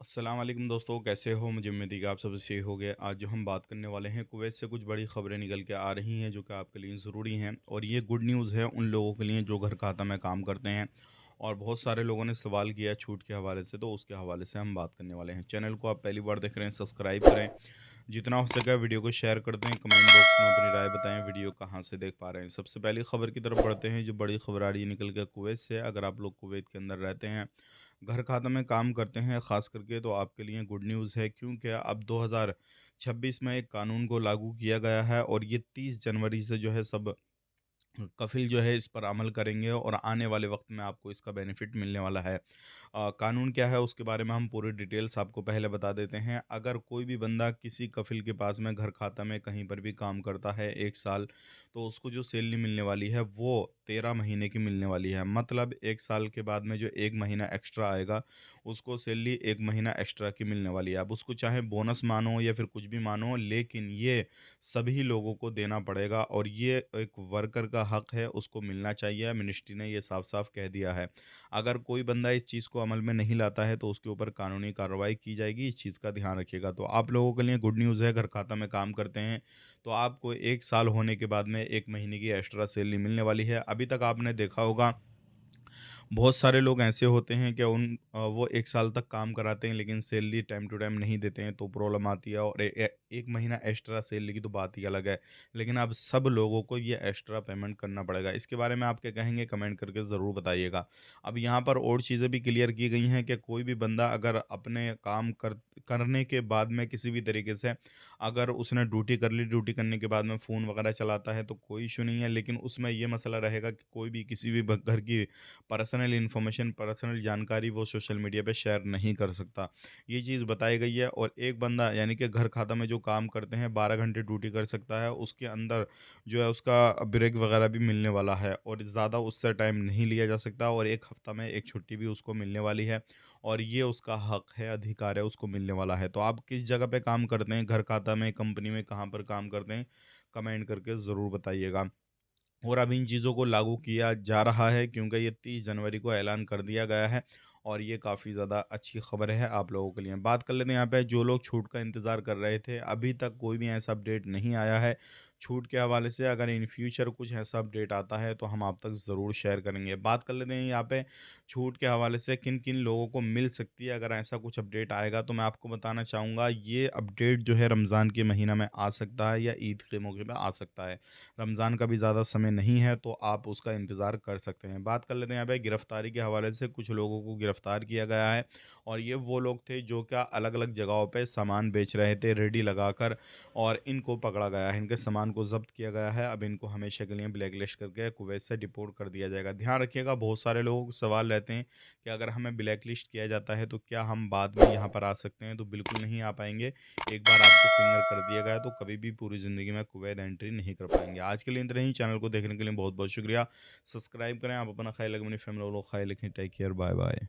अस्सलाम वालेकुम दोस्तों, कैसे हो? मुझे उम्मीद है कि आप सब सही हो गए। आज जो हम बात करने वाले हैं, कुवैत से कुछ बड़ी खबरें निकल के आ रही हैं जो कि आपके लिए ज़रूरी हैं। और ये गुड न्यूज़ है उन लोगों के लिए जो घर खाता में काम करते हैं। और बहुत सारे लोगों ने सवाल किया है छूट के हवाले से, तो उसके हवाले से हम बात करने वाले हैं। चैनल को आप पहली बार देख रहे हैं, सब्सक्राइब करें। जितना हो सके वीडियो को शेयर कर दें, कमेंट बॉक्स में अपनी राय बताएं, वीडियो कहाँ से देख पा रहे हैं। सबसे पहली खबर की तरफ बढ़ते हैं, जो बड़ी खबर आ रही है निकल के कुवैत से। अगर आप लोग कुवैत के अंदर रहते हैं, घर खाता में काम करते हैं ख़ास करके, तो आपके लिए गुड न्यूज़ है, क्योंकि अब 2026 में एक कानून को लागू किया गया है और ये 30 जनवरी से जो है सब कफ़िल जो है इस पर अमल करेंगे और आने वाले वक्त में आपको इसका बेनिफिट मिलने वाला है। कानून क्या है उसके बारे में हम पूरी डिटेल्स आपको पहले बता देते हैं। अगर कोई भी बंदा किसी कफ़िल के पास में घर खाता में कहीं पर भी काम करता है 1 साल, तो उसको जो सैलरी मिलने वाली है वो 13 महीने की मिलने वाली है। मतलब 1 साल के बाद में जो 1 महीना एक्स्ट्रा आएगा, उसको सैलरी 1 महीना एक्स्ट्रा की मिलने वाली है। अब उसको चाहे बोनस मानो या फिर कुछ भी मानो, लेकिन ये सभी लोगों को देना पड़ेगा और ये एक वर्कर का हक है, उसको मिलना चाहिए। मिनिस्ट्री ने ये साफ-साफ कह दिया है। अगर कोई बंदा इस चीज़ को अमल में नहीं लाता है, तो उसके ऊपर कानूनी कार्रवाई की जाएगी, इस चीज़ का ध्यान रखिएगा। तो आप लोगों के लिए गुड न्यूज़ है, घर खाता में काम करते हैं, तो आपको 1 साल होने के बाद में 1 महीने की एक्स्ट्रा सैलरी मिलने वाली है। अभी तक आपने देखा होगा बहुत सारे लोग ऐसे होते हैं कि वो 1 साल तक काम कराते हैं लेकिन सैलरी टाइम टू टाइम नहीं देते हैं, तो प्रॉब्लम आती है। और 1 महीना एक्स्ट्रा सैलरी की तो बात ही अलग है। लेकिन अब सब लोगों को ये एक्स्ट्रा पेमेंट करना पड़ेगा। इसके बारे में आप क्या कहेंगे, कमेंट करके ज़रूर बताइएगा। अब यहाँ पर और चीज़ें भी क्लियर की गई हैं कि कोई भी बंदा अगर अपने काम करने के बाद में किसी भी तरीके से अगर उसने ड्यूटी कर ली, ड्यूटी करने के बाद में फ़ोन वगैरह चलाता है तो कोई इश्यू नहीं है। लेकिन उसमें ये मसला रहेगा कि कोई भी किसी भी घर की पर्सनल इन्फॉर्मेशन, पर्सनल जानकारी वो सोशल मीडिया पे शेयर नहीं कर सकता। ये चीज़ बताई गई है। और एक बंदा यानी कि घर खाता में जो काम करते हैं 12 घंटे ड्यूटी कर सकता है, उसके अंदर जो है उसका ब्रेक वगैरह भी मिलने वाला है और ज़्यादा उससे टाइम नहीं लिया जा सकता और 1 हफ्ता में 1 छुट्टी भी उसको मिलने वाली है और ये उसका हक है, अधिकार है, उसको मिलने वाला है। तो आप किस जगह पे काम करते हैं, घर खाता में, कंपनी में, कहाँ पर काम करते हैं? कमेंट करके ज़रूर बताइएगा। और अब इन चीज़ों को लागू किया जा रहा है क्योंकि ये 30 जनवरी को ऐलान कर दिया गया है और ये काफ़ी ज़्यादा अच्छी खबर है आप लोगों के लिए। बात कर लेते हैं यहाँ पे, जो लोग छूट का इंतज़ार कर रहे थे, अभी तक कोई भी ऐसा अपडेट नहीं आया है छूट के हवाले से। अगर इन फ्यूचर कुछ ऐसा अपडेट आता है तो हम आप तक ज़रूर शेयर करेंगे। बात कर लेते हैं यहाँ पे छूट के हवाले से किन किन लोगों को मिल सकती है। अगर ऐसा कुछ अपडेट आएगा तो मैं आपको बताना चाहूँगा, ये अपडेट जो है रमज़ान के महीना में आ सकता है या ईद के मौके पे आ सकता है। रमज़ान का भी ज़्यादा समय नहीं है, तो आप उसका इंतज़ार कर सकते हैं। बात कर लेते हैं यहाँ पे गिरफ़्तारी के हवाले से, कुछ लोगों को गिरफ़्तार किया गया है और ये वो लोग थे जो क्या अलग-अलग जगहों पे सामान बेच रहे थे रेडी लगाकर और इनको पकड़ा गया है। इनके सामान को ज़ब्त किया गया है। अब इनको हमेशा के लिए ब्लैक लिस्ट करके कुवैत से डिपोर्ट कर दिया जाएगा। ध्यान रखिएगा, बहुत सारे लोगों को सवाल रहते हैं कि अगर हमें ब्लैक लिस्ट किया जाता है तो क्या हम बाद में यहाँ पर आ सकते हैं? तो बिल्कुल नहीं आ पाएँगे। एक बार आपको फिंगर कर दिया गया तो कभी भी पूरी ज़िंदगी में कुवैत एंट्री नहीं कर पाएँगे। आज के लिए इतना ही। चैनल को देखने के लिए बहुत-बहुत शुक्रिया। सब्सक्राइब करें। आप अपना ख़्याल रखें, अपनी फैमिली वालों का ख़्याल रखें। Take care, bye-bye.